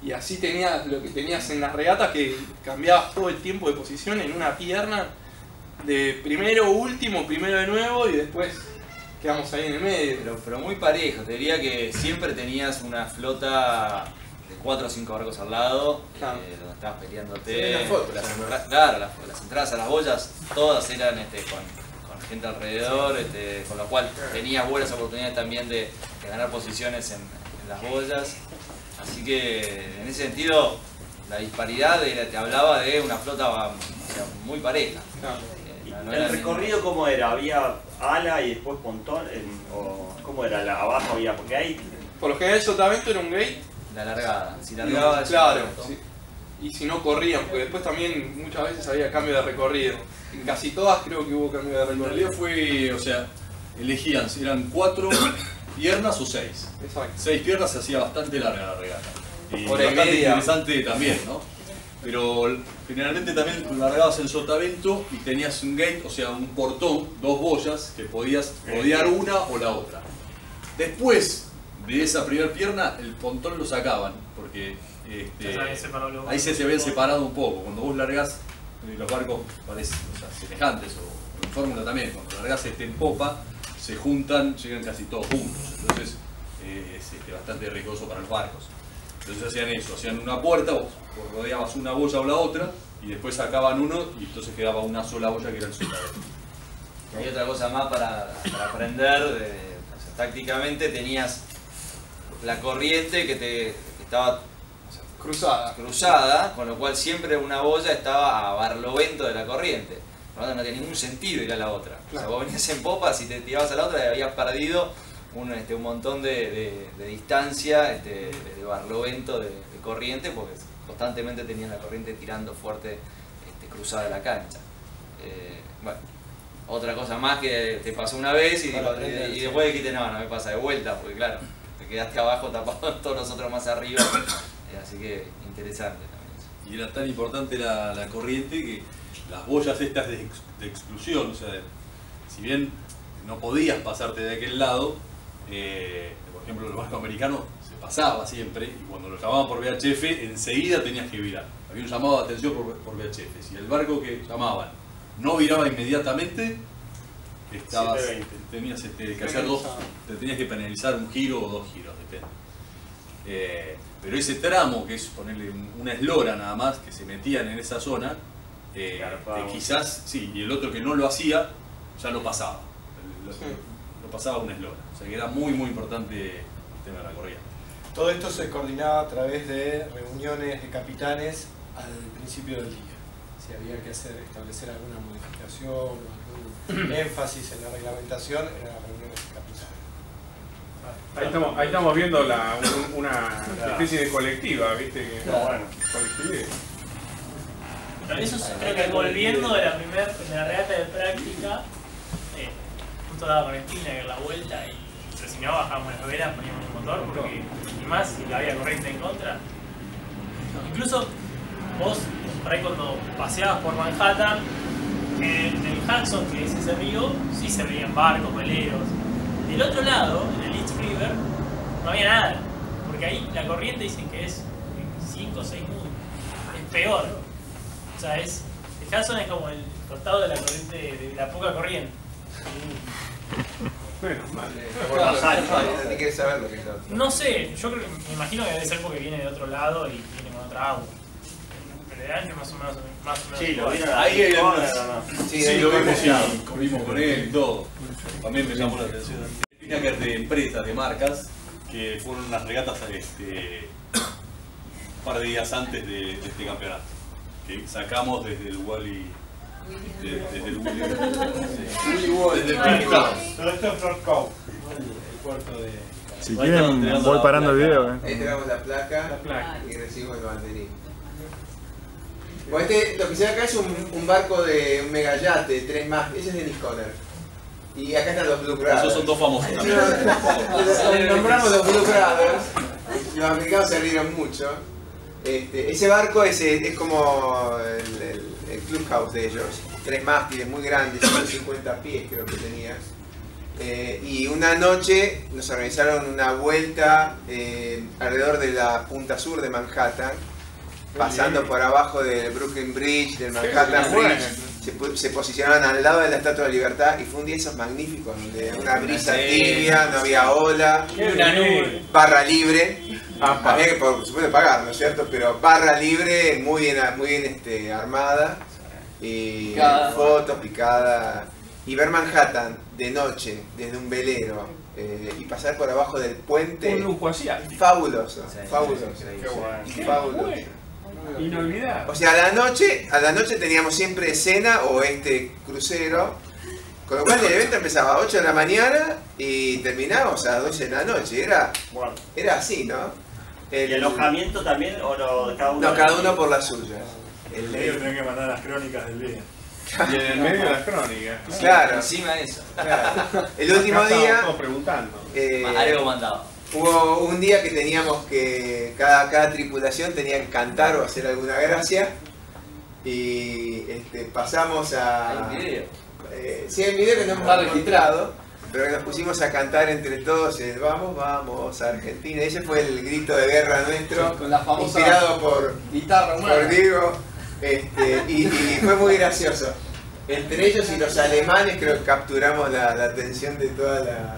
Y así tenías lo que tenías en las regatas, que cambiabas todo el tiempo de posición en una pierna, de primero, último, primero de nuevo y después quedamos ahí en el medio. Pero muy parejo, te diría que siempre tenías una flota de 4 o 5 barcos al lado, donde estabas peleándote. Claro, las entradas a las boyas todas eran con gente alrededor, con lo cual tenías buenas oportunidades también de ganar posiciones en las boyas. Así que en ese sentido la disparidad te hablaba de una flota muy pareja. ¿El recorrido cómo era? ¿Había ala y después pontón? ¿O cómo era? ¿Abajo había? Porque ahí... Por lo general el sotavento era un gate. La largada. Si largaba claro. Sí. Y si no corrían, porque después también muchas veces había cambio de recorrido. En casi todas creo que hubo cambio de recorrido. En realidad fue, o sea, elegían, eran 4 piernas o 6. Exacto. 6 piernas se hacía bastante larga la regata. Y hora y bastante media. Interesante también, ¿no? Pero generalmente también largabas en sotavento y tenías un gate, o sea, un portón, 2 boyas que podías rodear una o la otra. Después de esa primera pierna, el pontón lo sacaban, porque ahí se habían separado un poco. Cuando vos largás, los barcos parecen semejantes, o en fórmula también, cuando largás en popa, se juntan, llegan casi todos juntos. Entonces es bastante riesgoso para los barcos. Entonces hacían eso, hacían una puerta, vos rodeabas una boya o la otra, y después sacaban uno, y entonces quedaba una sola boya que era el sotavento. Hay otra cosa más para aprender, tácticamente tenías la corriente que estaba cruzada, con lo cual siempre una boya estaba a barlovento de la corriente. Por lo tanto, no tenía ningún sentido ir a la otra. Claro. O sea, vos venías en popa, si te tirabas a la otra habías perdido un montón de distancia, de barlovento de corriente, porque constantemente tenías la corriente tirando fuerte cruzada la cancha. Bueno, otra cosa más que te pasó una vez y después dijiste no me pasa de vuelta, porque claro, te quedaste abajo tapado todos nosotros más arriba, así que interesante también. Y era tan importante la corriente que las boyas estas de exclusión, o sea, si bien no podías pasarte de aquel lado, por ejemplo el barco americano se pasaba siempre, y cuando lo llamaban por VHF enseguida tenías que virar. Había un llamado de atención por VHF. Si el barco que llamaban no viraba inmediatamente, tenías que hacer te tenías que penalizar un giro o 2 giros, depende. Pero ese tramo, que es ponerle una eslora nada más, que se metían en esa zona, quizás, sí, y el otro que no lo hacía, ya lo pasaba. Lo pasaba una eslora. O sea que era muy importante el tema de la corriente. Todo esto se coordinaba a través de reuniones de capitanes al principio del día. Si había que establecer alguna modificación o algún énfasis en la reglamentación, eran reuniones de capitanes. Ahí estamos viendo una especie de colectiva, ¿viste? Colectividad. Eso creo que volviendo de la regata de práctica, justo daba con Espina que la vuelta y si no bajábamos las velas poníamos un motor, porque y más si la había corriente en contra. Incluso vos, por ahí cuando paseabas por Manhattan, en el Hudson, que es ese río, sí se veían barcos, veleros. Del otro lado, en el East River, no había nada, porque ahí la corriente dicen que es 5 o 6 nudos. Es peor. sea, el Hudson es como el costado de la corriente, de la poca corriente. ¿Quieres saber lo que es otro? No sé, yo creo que me imagino que debe ser porque viene de otro lado y viene con otra agua. Pero de ancho más o menos Sí, lo vieron ahí hay algunas. Sí, lo vimos y comimos con él y todo. También me llamó la atención. Speedhackers de empresas, de marcas, que fueron unas regatas un par de días antes de este campeonato. Que sacamos desde el Wally. Desde el Willy. Desde el Todo esto es Fort Cove, el puerto de... Si quieren, voy parando el video. Ahí tenemos la placa y recibimos el banderín. Bueno, lo que se ve acá es un barco de un megayate, 3 más, ese es Dennis Conner. Y acá están los Blue Brothers. Esos son dos famosos también. Nombramos los Blue Brothers, los americanos se rieron mucho. Ese barco es como el clubhouse de ellos, 3 mástiles muy grandes, 150 pies creo que tenía. Y una noche nos organizaron una vuelta alrededor de la punta sur de Manhattan, pasando por abajo del Brooklyn Bridge, del Manhattan Bridge. Se posicionaron al lado de la Estatua de la Libertad y fue un día esos magníficos, donde una brisa tibia, no había ola, barra libre. Había que por supuesto pagar, ¿no es cierto? Pero barra libre, muy bien armada, y fotos, picada. Y ver Manhattan de noche, desde un velero, y pasar por abajo del puente. Un lujo asiático. Fabuloso, fabuloso. Qué bueno. Fabuloso. Inolvidable. O sea, a la noche teníamos siempre cena o crucero, con lo cual el evento empezaba a 8 de la mañana y terminábamos a las 12 de la noche. Era así, ¿no? ¿Y alojamiento también o no, cada uno? No, cada uno por las suyas. El medio tiene que mandar las crónicas del día. Y en el medio las crónicas. Claro. Encima de eso. Claro. El último día. Todos preguntando. Algo mandado. Hubo un día que teníamos que. Cada tripulación tenía que cantar o hacer alguna gracia. Y pasamos a. ¿Hay un video? Sí, hay un video que no hemos registrado. Pero que nos pusimos a cantar entre todos el vamos, vamos a Argentina. Ese fue el grito de guerra nuestro, con la famosa inspirado por guitarra humana. Por Diego. Y fue muy gracioso. Entre ellos y los alemanes creo que capturamos la atención de toda la...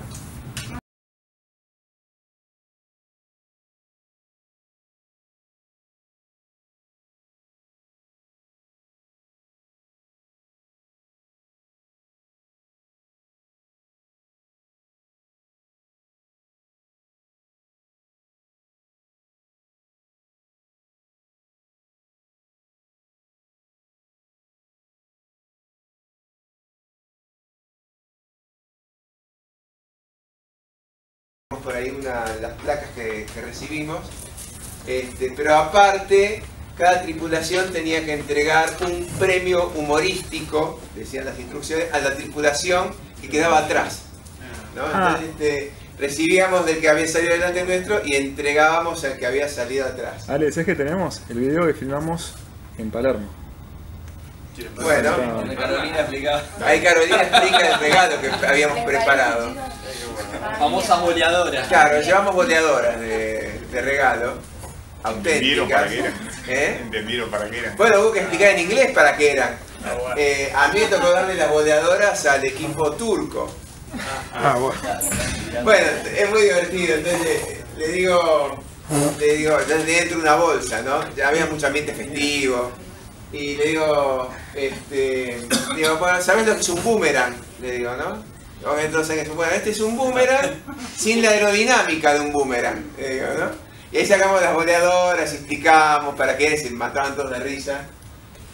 por ahí las placas que recibimos, pero aparte cada tripulación tenía que entregar un premio humorístico, decían las instrucciones, a la tripulación que quedaba atrás, ¿no? Entonces recibíamos del que había salido delante nuestro y entregábamos al que había salido atrás. Ale, ¿sabes que tenemos? El video que filmamos en Palermo. Bueno, Carolina explicaba. Ahí Carolina explica el regalo que habíamos preparado. Famosas boleadoras. Claro, llevamos boleadoras de regalo. ¿Entendieron para qué Auténticas. eran? ¿Entendieron para qué eran? Bueno, hubo que explicar en inglés para qué eran. A mí me tocó darle las boleadoras al equipo turco. Bueno, es muy divertido. Entonces le digo, ya dentro de una bolsa, ¿no? Ya había mucho ambiente festivo. Y le digo, bueno, ¿sabes lo que es un boomerang? Le digo, ¿no? Obviamente todos saben que es un boomerang. Este es un boomerang sin la aerodinámica de un boomerang, le digo, ¿no? Y ahí sacamos las boleadoras, explicamos para qué, se mataban todos de risa.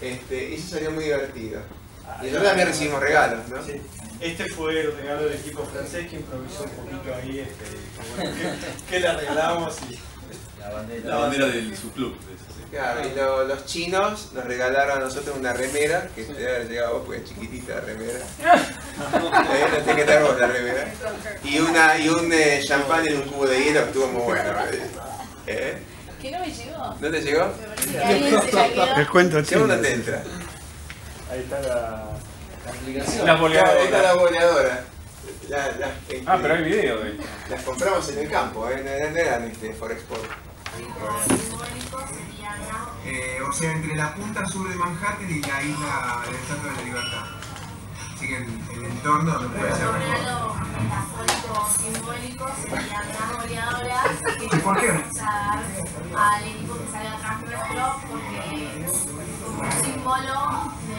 Y eso salió muy divertido. Y nosotros también recibimos regalos, ¿no? Sí. Este fue el regalo del equipo francés que improvisó un poquito ahí, que le arreglamos y... La bandera de su club. Claro, y los chinos nos regalaron a nosotros una remera, que te debe haber llegado a vos porque es chiquitita la remera. No tenés que traer vos la remera. Y un champán en un cubo de hielo que estuvo muy bueno. ¿Qué no me llegó? ¿No te llegó? El cuento ¿Segundo te entra? Ahí está la aplicación. La boleadora. Ahí está la boleadora. Pero hay video de esto. Las compramos en el campo, no eran Forexport. o sea, entre la punta sur de Manhattan y la isla de la Estatua de la Libertad. Así que el entorno no puede ser mejor. Metafórico, simbólico, serían las goleadoras que ¿Por qué? vamos a dar al equipo que salga atrás nuestro, porque como un símbolo de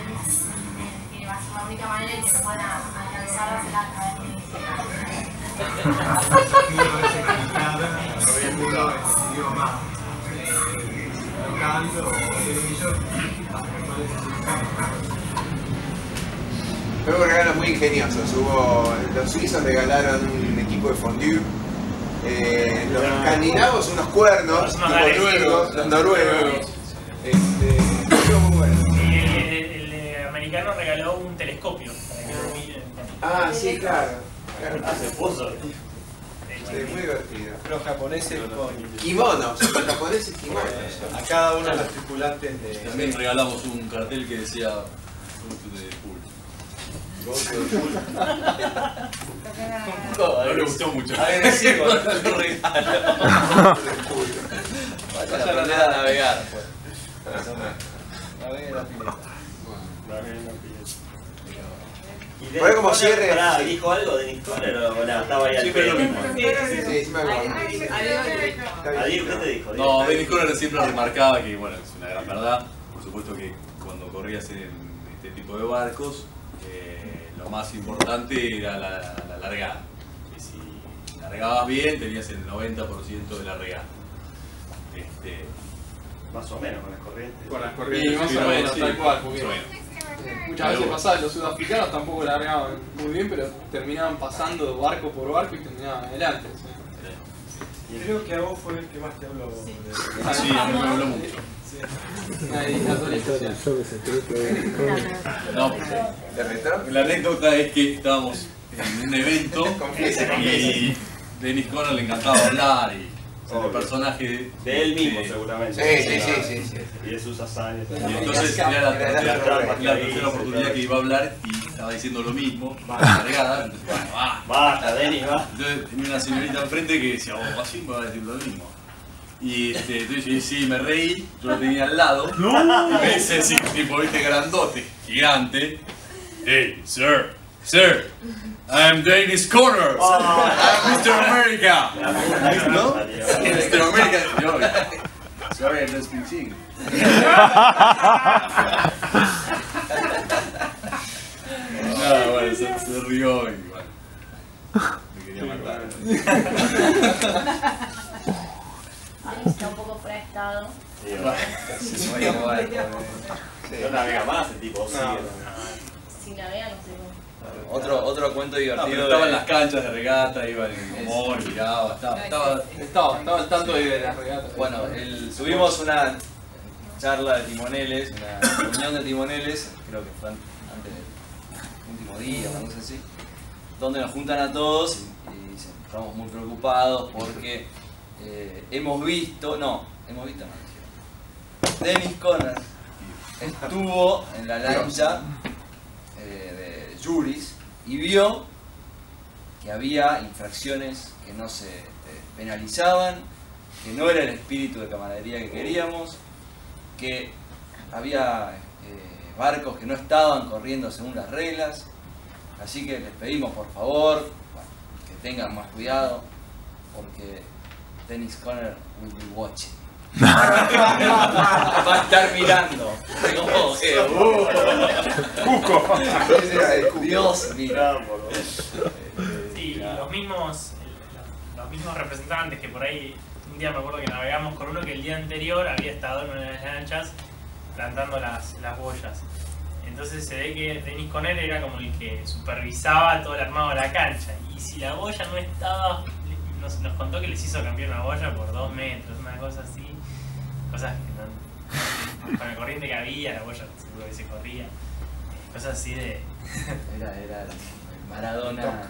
que va a ser la única manera en que nos van a alcanzar a hacer a través de Fueron regalos muy ingeniosos. Los suizos regalaron un equipo de fondue. Los escandinavos unos cuernos, los noruegos. Estuvo muy bueno. El americano regaló un telescopio. Ah, sí, claro. Se puso. Sí, muy divertido. Los japoneses con kimonos, los japoneses kimonos. A cada uno de los tripulantes de... También regalamos un cartel que decía Go to the pool. Go to the pool. No le gustó mucho. Agresivo, no regalo. Vaya a aprender a navegar, pues. Navegue en la pileta. Fue como cierre. ¿Dijo algo de Dennis Conner o nada? Estaba ahí al pedo. Sí, me acuerdo. Adiós, ¿qué te dijo? No, Dennis Conner siempre remarcaba que, bueno, es una gran verdad. Por supuesto que cuando corrías en este tipo de barcos, lo más importante era la largada. Que si largabas bien, tenías el 90% de la regata. Más o menos con las corrientes. Con las corrientes. Sí, más o menos, tal cual. Porque muchas veces pasaba, los sudafricanos tampoco largaban muy bien, pero terminaban pasando barco por barco y terminaban adelante. ¿Sí? Creo que a vos fue el que más te habló. Sí, a mí me habló mucho. No, la anécdota es que estábamos en un evento y Dennis Conner le encantaba hablar y el personaje de él mismo seguramente. Sí. Y de sus hazañas. Y entonces era la tercera oportunidad que iba a hablar y estaba diciendo lo mismo, cargada. Entonces, bueno, basta, Dennis, va. Entonces tenía una señorita enfrente que decía, así me va a decir lo mismo. Y entonces sí, me reí, yo lo tenía al lado. Y me dice así, tipo, viste, grandote, gigante. Hey, sir, I'm Dennis Conner. I'm Mr. America. ¿No? Mr. America. Yo, sorry, I don't speak English. No, bueno, se rió y bueno, me quería matar. Está un poco fuera de estado. No navega más el tipo, Si navega, no sé cómo. Otro cuento divertido. Estaba en las canchas de regata, iba en humor, miraba, estaba al tanto de las regatas. Bueno, subimos una charla de timoneles, una reunión de timoneles, creo que fue antes del último día, una cosa así, donde nos juntan a todos y dicen, estamos muy preocupados porque hemos visto, Dennis Conner estuvo en la lancha de Juris y vio que había infracciones que no se penalizaban, que no era el espíritu de camaradería que queríamos, que había barcos que no estaban corriendo según las reglas, así que les pedimos por favor que tengan más cuidado porque Dennis Conner will be watching. Va a estar mirando. Dios mira. Sí, los mismos representantes que por ahí, un día me acuerdo que navegamos con uno que el día anterior había estado en una de las lanchas plantando las boyas. Entonces se ve que Dennis Conner era como el que supervisaba todo el armado de la cancha. Y si la boya no estaba, nos contó que les hizo cambiar una boya por 2 metros, una cosa así. Cosas que no, con la corriente que había, la boya seguro que se corría. Cosas así de... Era el Maradona.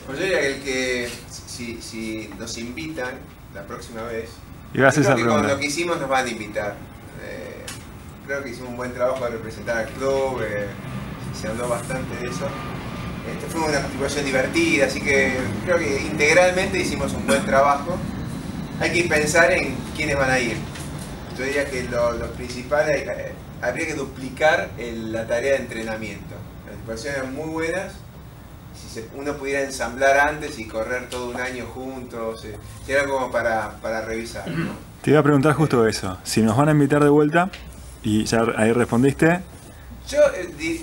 Pues yo diría que si nos invitan la próxima vez, creo que con lo que hicimos nos van a invitar. Creo que hicimos un buen trabajo de representar al club, se habló bastante de eso. Fue una participación divertida, así que creo que integralmente hicimos un buen trabajo. hay que pensar en quiénes van a ir. Yo diría que lo principal, habría que duplicar la tarea de entrenamiento. Las tripulaciones eran muy buenas. Si uno pudiera ensamblar antes y correr todo un año juntos, era como para revisar, ¿no? Te iba a preguntar justo eso, si nos van a invitar de vuelta, y ya ahí respondiste.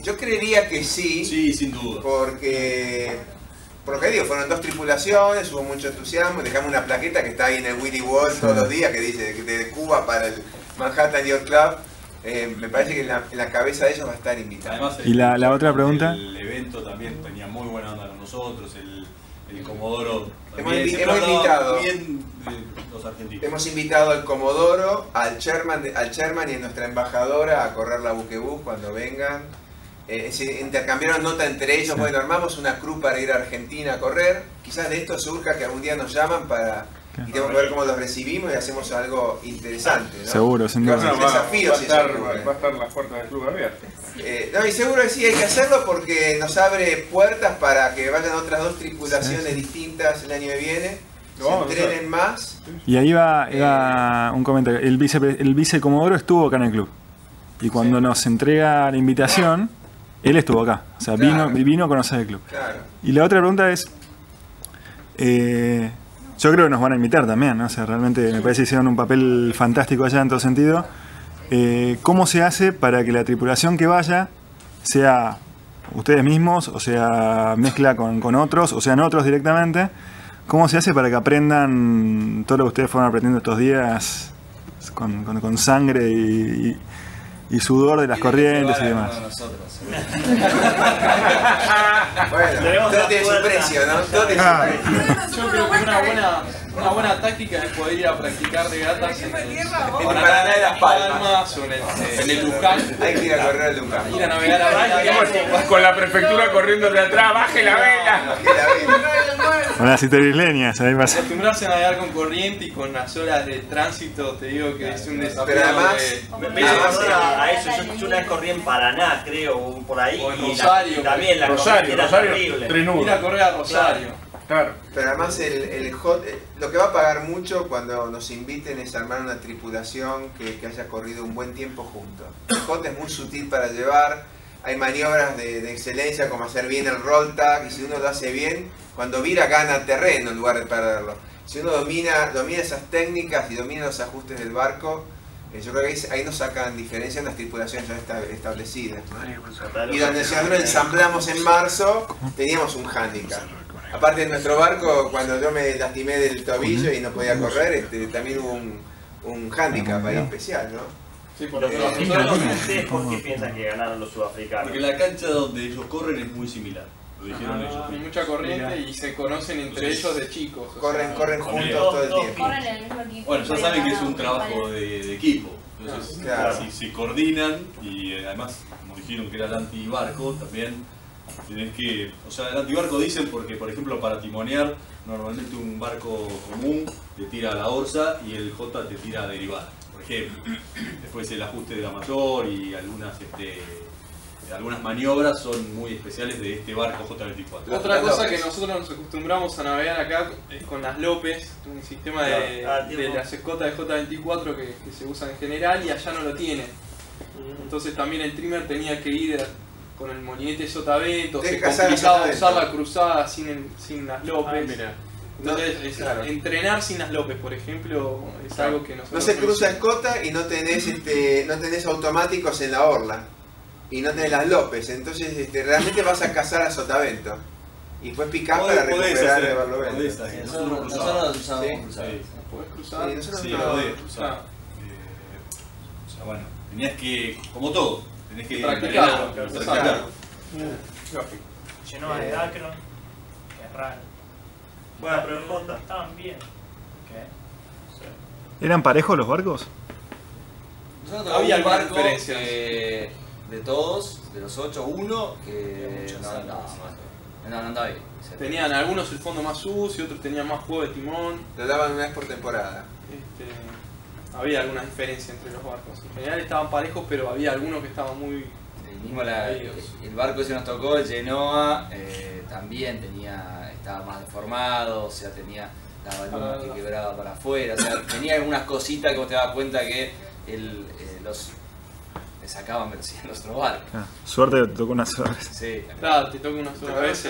Yo creería que sí. Sí, sin duda. Porque, por lo que digo, fueron 2 tripulaciones, hubo mucho entusiasmo, dejamos una plaqueta que está ahí en el Willy Wall todos los días, que dice de Cuba para el Manhattan Yacht Club. Me parece que en la cabeza de ellos va a estar invitado. Además, ¿Y la otra pregunta? El evento también tenía muy buena onda con nosotros, el Comodoro hemos invitado bien los argentinos. Hemos invitado al Comodoro, al chairman y a nuestra embajadora a correr la buquebús cuando vengan. Se intercambiaron nota entre ellos. Bueno, armamos una crew para ir a Argentina a correr. Quizás de esto surja que algún día nos llaman y tenemos que ver cómo los recibimos y hacemos algo interesante, ¿no? Seguro, sin duda. Un desafío, va a estar las puertas del club abiertas. No, y seguro que sí, hay que hacerlo porque nos abre puertas para que vayan otras 2 tripulaciones distintas el año que viene, se entrenen más. Y ahí va un comentario. El vice Comodoro estuvo acá en el club. Y cuando nos entrega la invitación, él estuvo acá. O sea, vino a conocer el club. Claro. Y la otra pregunta es... yo creo que nos van a invitar también, ¿no? O sea, realmente me parece que hicieron un papel fantástico allá en todo sentido. ¿Cómo se hace para que la tripulación que vaya sea ustedes mismos, o sea, mezcla con otros, o sean otros directamente? ¿Cómo se hace para que aprendan todo lo que ustedes fueron aprendiendo estos días con sangre y sudor de las corrientes y demás? Bueno, todo tiene su precio, ¿no? Todo tiene su precio. Yo creo que una buena táctica es poder ir a practicar regatas en Paraná de las Palmas o en el Luján. Hay que ir a correr al Luján. Ir a navegar a vela. Con la prefectura corriendo de atrás, baje la vela. Con las isleñas, ahí pasa. Acostumbrarse a navegar con corriente y con las horas de tránsito, te digo que es un desafío. Pero además, me hizo a eso. Yo una vez corrí en Paraná, creo, por ahí. O en Rosario. Y también la corriente era terrible. Ir a correr a Rosario. Claro. Pero además el hot, lo que va a pagar mucho cuando nos inviten es armar una tripulación que haya corrido un buen tiempo juntos. El hot es muy sutil para llevar, hay maniobras de excelencia como hacer bien el roll tag, y si uno lo hace bien, cuando vira gana terreno en lugar de perderlo. Si uno domina esas técnicas y domina los ajustes del barco, yo creo que ahí nos sacan diferencia en las tripulaciones ya establecidas, ¿no? Y donde nosotros ensamblamos en marzo, teníamos un hándicap. Aparte de nuestro barco, cuando yo me lastimé del tobillo y no podía correr, también hubo un hándicap ahí especial, ¿no? Sí, por ¿Ustedes por qué piensan que ganaron los sudafricanos? Porque la cancha donde ellos corren es muy similar. Lo dijeron ellos. Hay mucha corriente y se conocen entre ellos de chicos. Corren juntos todo el tiempo. Corren en el mismo equipo. Bueno, ya saben que es un trabajo de equipo. Entonces, si coordinan y además, como dijeron que era el antibarco, también tenés que, o sea, el antibarco dicen porque, por ejemplo, para timonear, normalmente un barco común te tira a la orza y el J te tira a derivada, por ejemplo. Después el ajuste de la mayor y algunas maniobras son muy especiales de este barco J24. Otra cosa que nosotros nos acostumbramos a navegar acá es con las López, un sistema de las escotas de J24 que se usa en general y allá no lo tienen. Entonces también el trimmer tenía que ir con el molinete sotavento, se complicaba usar la cruzada sin las López. Entonces, entrenar sin las López, por ejemplo, es algo que nosotros... No se cruza escota y no tenés automáticos en la orla. Y no tenés las López, entonces realmente vas a cazar a sotavento. Y después picás para recuperar el barlovento. Nosotros usamos cruzado. ¿Podés cruzar? Sí, nosotros sí, lo podés cruzar. O sea, bueno, tenías que, como todo, tenés que practicarlo. Llenó de Dacron, que es raro. Bueno, pero el J estaban bien. ¿Eran parejos los barcos? Había barco de todos, de los 8, uno que no andaba bien. Tenían algunos el fondo más sucio, otros tenían más juego de timón. Lo daban una vez por temporada. Había alguna diferencia entre los barcos. En general estaban parejos, pero había algunos que estaban muy... El barco ese nos tocó, el Genoa, también estaba más deformado, o sea, tenía la baluna que quebraba para afuera, o sea, tenía algunas cositas que vos te dabas cuenta que le sacaban velocidad a los otros barcos. Suerte te tocó una sola vez. Sí, claro, te toca una sola vez.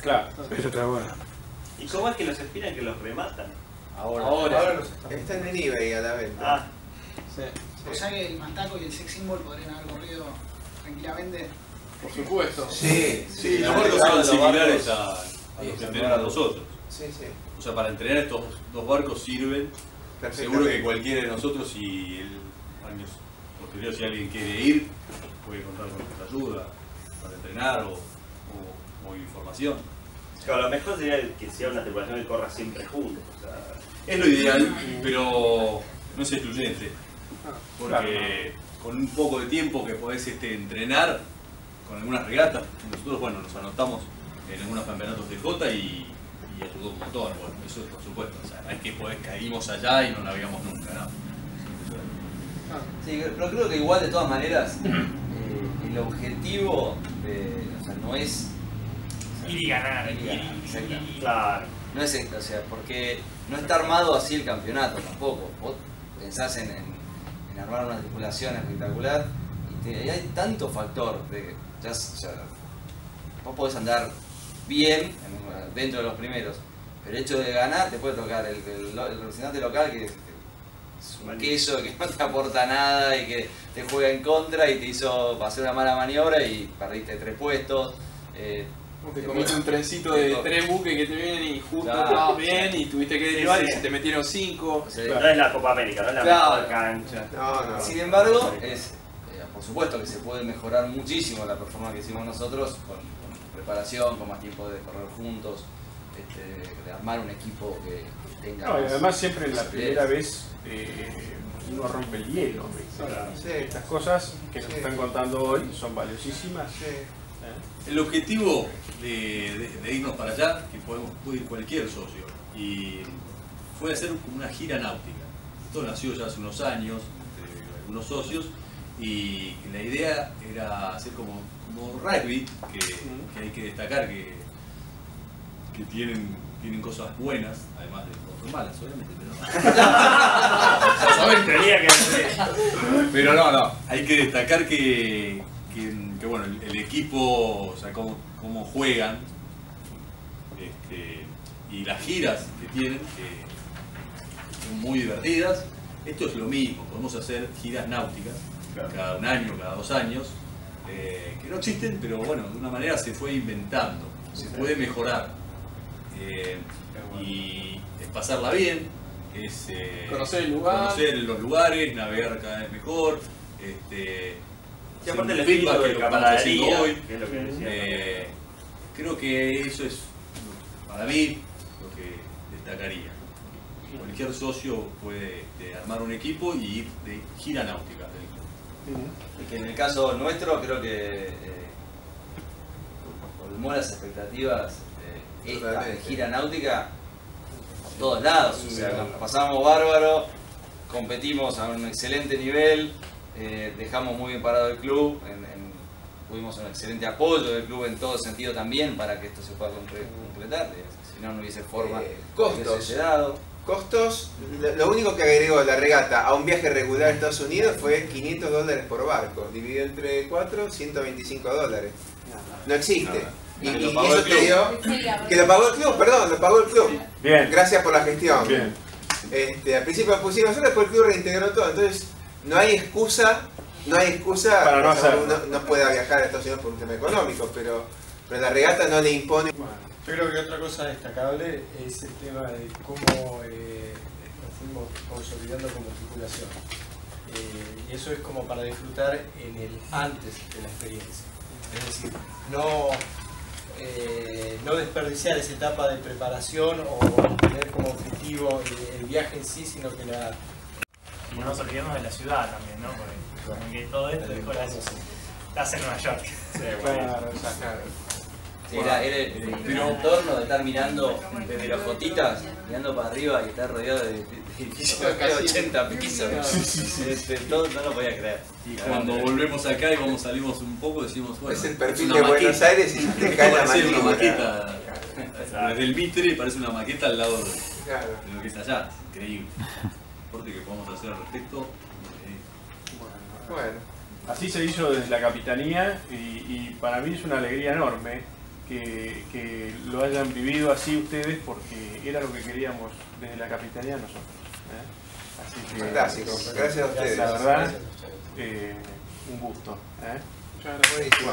Claro, eso está bueno. ¿Y cómo es que los esperan que los rematan? Ahora están en eBay a la venta. Sí. O sea que el Mantaco y el Sex Symbol podrían haber corrido tranquilamente. Por supuesto. Sí, los barcos son similares a los que entrenan nosotros. Sí. O sea, para entrenar estos dos barcos sirven. Seguro que cualquiera de nosotros, si años posteriores, si alguien quiere ir, puede contar con nuestra ayuda para entrenar o información. Claro, lo mejor sería que sea una tripulación que corra siempre juntos. O sea, es lo ideal, pero no es excluyente. Porque con un poco de tiempo que podés entrenar con algunas regatas, nosotros nos anotamos en algunos campeonatos de Jota y ayudó un montón. Bueno, eso por supuesto. O sea, no es que caímos allá y no navegamos nunca, ¿no? Sí, pero creo que igual de todas maneras el objetivo no es ir y ganar. Claro. No es, o sea, porque no está armado así el campeonato tampoco. Vos pensás en armar una tripulación espectacular y hay tanto factor de o sea, vos podés andar bien dentro de los primeros, pero el hecho de ganar te puede tocar el representante local que es un queso que no te aporta nada y que te juega en contra y te hizo hacer una mala maniobra y perdiste 3 puestos. Te comiste un trencito de 3 buques que te vienen y justo estabas bien y tuviste que derivar y se te metieron 5. O sea, no es la Copa América, no es la mejor cancha. No. Sin embargo, por supuesto que se puede mejorar muchísimo la performance que hicimos nosotros con preparación, con más tiempo de correr juntos, de armar un equipo que tenga. No, y además siempre en la primera vez uno rompe el hielo. Estas cosas que nos están contando hoy son valiosísimas. El objetivo de irnos para allá, que puede ir cualquier socio, y fue hacer una gira náutica. Esto nació ya hace unos años entre algunos socios y la idea era hacer como rugby, que hay que destacar que tienen cosas buenas, además de cosas malas, obviamente, pero no, hay que destacar que bueno, el equipo, o sea, cómo juegan, y las giras que tienen, que son muy divertidas. Esto es lo mismo, podemos hacer giras náuticas cada un año, cada 2 años, que no existen, pero bueno, de una manera se fue inventando, se puede mejorar, y es pasarla bien, es conocer el lugar, conocer los lugares, navegar cada vez mejor. Y aparte el espíritu de camaradería, hoy, que es lo que decía. Creo que eso es, para mí, lo que destacaría. Cualquier socio puede armar un equipo y ir de gira náutica. Que en el caso nuestro creo que colmó las expectativas esta gira náutica por todos lados. O sea, pasamos bárbaro, competimos a un excelente nivel. Dejamos muy bien parado el club, tuvimos un excelente apoyo del club en todo sentido también para que esto se pueda completar, si no hubiese forma de hubiese dado. Costos, lo único que agregó la regata a un viaje regular a Estados Unidos fue $500 por barco, dividido entre 4, $125. No existe. Y eso te dio que lo pagó el club, lo pagó el club. Bien. Gracias por la gestión. Bien. Al principio lo pusimos nosotros, después el club reintegró todo, entonces no hay excusa para no hacerlo. Uno no pueda viajar a Estados Unidos por un tema económico, pero la regata no le impone. Bueno, yo creo que otra cosa destacable es el tema de cómo nos fuimos consolidando como tripulación. Y eso es como para disfrutar en el antes de la experiencia. Es decir, no desperdiciar esa etapa de preparación o tener como objetivo el viaje en sí, sino que y no nos olvidemos de la ciudad también, ¿no? Porque todo esto estás en Nueva York. Sí, claro. Era el entorno de estar mirando desde los Jotitas, mirando para arriba y estar rodeado de edificios de 80 pisos. Todo no lo podía creer. Y cuando volvemos acá y salimos un poco, decimos, bueno, es el perfil de Buenos Aires y te cae la maqueta. Desde el Mitre parece una maqueta al lado de lo que es allá. Increíble. Importe que podamos hacer al respecto. Bueno. Así se hizo desde la capitanía y para mí es una alegría enorme que lo hayan vivido así ustedes, porque era lo que queríamos desde la capitanía nosotros. Así que, fantástico, gracias a ustedes. La verdad, un gusto. Buenísimo.